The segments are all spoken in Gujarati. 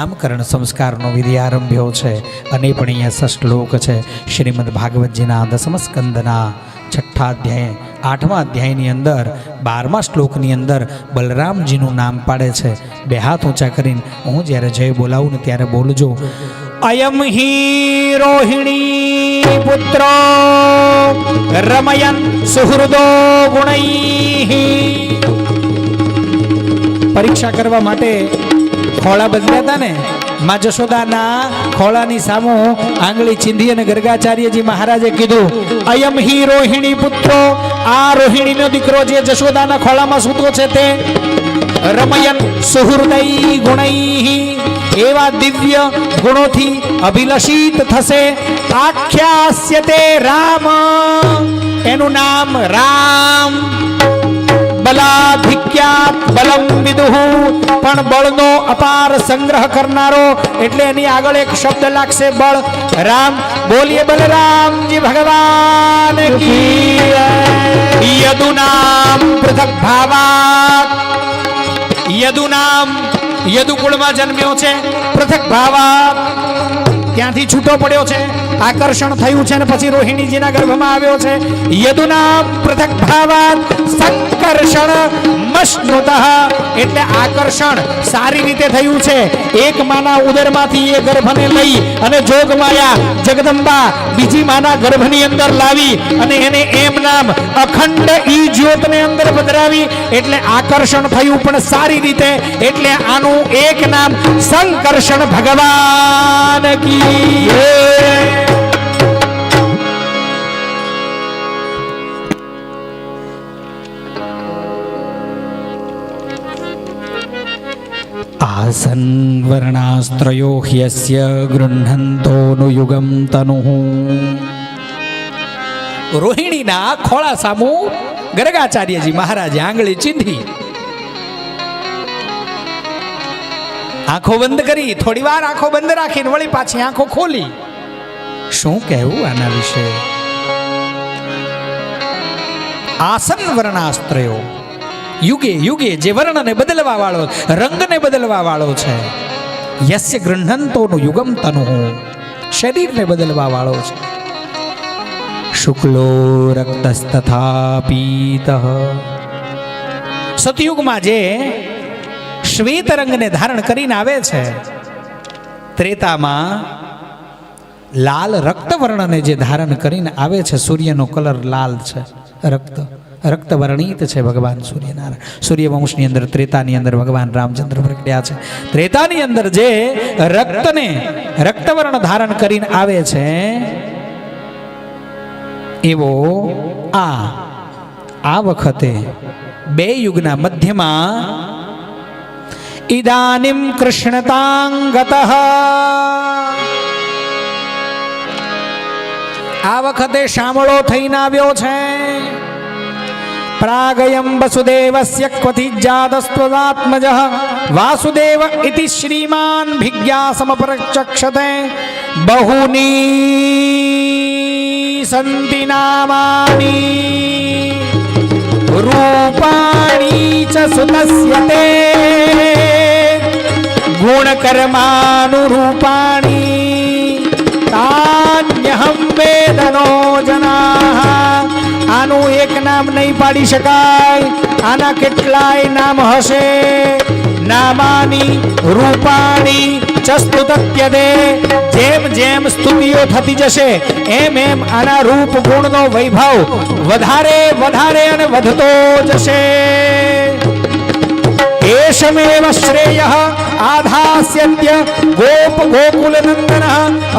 નામકરણ સંસ્કારનો વિધિ આરંભ્યો છે અને પણ અહીંયા શ્લોક છે શ્રીમદ ભાગવતજીના 10મા સ્કંદના 6ઠ્ઠા અધ્યાય 8મા અધ્યાયની અંદર 12મા શ્લોકની અંદર બલરામજીનું નામ પાડે છે. બે હાથ ઊંચા કરીને હું જ્યારે જય બોલાવું ને ત્યારે બોલજો. અયમ હિ રોહિણી પુત્ર રમયન સુહૃદો ગુણૈઃ. પરીક્ષા કરવા માટે ખોળા બદલ્યા હતા ને, માં જશોદાના ખોળાની સામુ આંગળી ચીંધી અને ગર્ગાચાર્યજી મહારાજે કીધું, અયમ હિ રોહિણી પુત્રો, આ રોહિણીનો દીકરો જે જશોદાના ખોળામાં સૂતો છે તે રમયન સુહૃદૈ ગુણૈઃ, એવા દિવ્ય ગુણોથી અભિલષિત થશે. આખ્યાસ્યતે રામ, એનું નામ રામ. બલાધિક્યાત બલમ વિદુઃ, પણ બળનો અપાર સંગ્રહ કરનારો, એટલે એની આગળ એક શબ્દ લાગશે બળ. રામ. બોલીએ બલરામજી ભગવાન કી. યદુનામ પૃથક ભાવાત, યદુનામ યદુ કુળમાં જન્મ્યો છે. પૃથક ભાવાત ત્યાંથી છૂટો પડ્યો છે, આકર્ષણ થયું છે ને પછી રોહિણીજીના ગર્ભમાં આવ્યો છે. યદુનામ પૃથક ભાવાત સંકર્ષણ મશ્નુતઃ, એટલે આકર્ષણ સારી રીતે થયું છે. એક માના ઉદરમાંથી એ ગર્ભને લઈ અને જોગમાયા જગદંબા બીજી માના ગર્ભની અંદર લાવી અને એને એમ નામ અખંડ ઈ જ્યોતને અંદર પધરાવી, એટલે આકર્ષણ થયું પણ સારી રીતે, એટલે આનું એક નામ સંકર્ષણ ભગવાન કી. આસન વર્ણાસ્ત્રયો હ્યસ્ય ગૃહ્ણંતોનુયુગમ તનુઃ. રોહિણીના ખોળા સામુ ગર્ગાચાર્યજી મહારાજે આંગળી ચીંધી, આંખો બંધ કરી, થોડી વાર આંખો બંધ રાખીને વળી પાછી આંખો ખોલી. શું કહેવું આના વિશે? આસન વર્ણાસ્ત્રયો, યુગે યુગે જે વર્ણને બદલવા વાળો, રંગને બદલવા વાળો છે. યસ્ય ગૃહ્ણંતોનું યુગમ તનુઃ, શરીરને બદલવા વાળો છે. શુક્લો રક્તસ્તથા પીતઃ, સતયુગમાં જે શ્વેત રંગને ધારણ કરીને આવે છે, ત્રેતામાં લાલ રક્તવર્ણને જે ધારણ કરીને આવે છે. સૂર્યનો કલર લાલ છે, રક્તવર્ણિત છે ભગવાન સૂર્યનારાયણ. સૂર્યવંશની અંદર ત્રેતાની અંદર ભગવાન રામચંદ્ર પ્રગટ્યા છે. ત્રેતાની અંદર જે રક્તવર્ણ ધારણ કરીને આવે છે, એવો આ વખતે બે યુગના મધ્યમાં ઇદાનિમ કૃષ્ણતાંગતઃ, આ વખતે શામળો થઈને આવ્યો છે. પ્રાગયમ વસુદેવસ્ય ક્વથિજાતસ્ત્વદાત્મજઃ વાસુદેવ ઇતિ શ્રીમાન ભિજ્ઞા સમપરચક્ષતે. બહુની સંતિ નામાની રૂપાણી ચ સુતસ્ય તે ગુણકર્માનુરૂપાણી તાન્યહં વેદનો જનાઃ. આનું એક નામ નહીં પાડી શકાય, આના કેટલાય નામ હશે. નામાની રૂપાણી ચ સ્તુત્યતે, જેમ જેમ સ્તુતિઓ થતી જશે એમ એમ આના રૂપ ગુણનો વૈભવ વધારે વધારે અને વધતો જશે. એષમેવ શ્રેયઃ આધાસ્યત્ય ગોપ ગોકુલનંદનઃ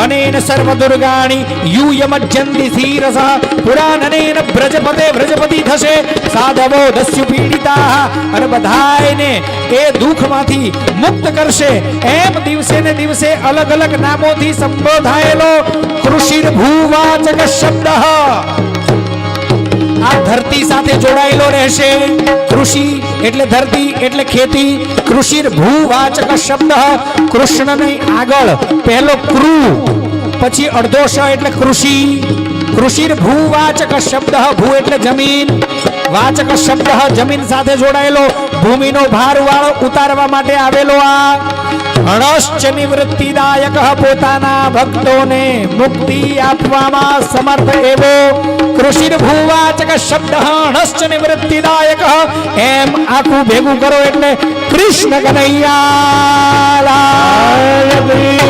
અનેન સર્વદુર્ગાણિ યૂયમજ્જન્તિ ધીરસઃ. પુરાનનેન વ્રજપતે વ્રજપતિ થશે, સાધવો દસ્યુ પીડિતાઃ, અને બધાયને એ દુઃખમાંથી મુક્ત કરશે. એમ દિવસે ને દિવસે અલગ અલગ નામોથી સંબોધાયેલો કૃષિર ભૂવાચક શબ્દ આ ધરતી સાથે જોડાયેલો રહેશે. કૃષિ એટલે ધરતી એટલે ખેતી. કૃષિર ભૂવાચક શબ્દ, કૃષ્ણની આગળ પહેલો કૃ, પછી અડધો શ એટલે કૃષિ. કૃષિર ભૂવાચક શબ્દ, ભૂ એટલે જમીન, વાચક શબ્દ જમીન સાથે જોડાયેલો, ભૂમિનો ભાર ઉતારવા માટે આવેલો આ હણશ્ચ નિવૃત્તિદાયક પોતાના ભક્તોને મુક્તિ આપવામાં સમર્થ એવો કૃષિર ભૂવાચક શબ્દ હણશ્ચ નિવૃત્તિદાયક એમ આખું ભેગું કરો એટલે કૃષ્ણ કનૈયા લાલ.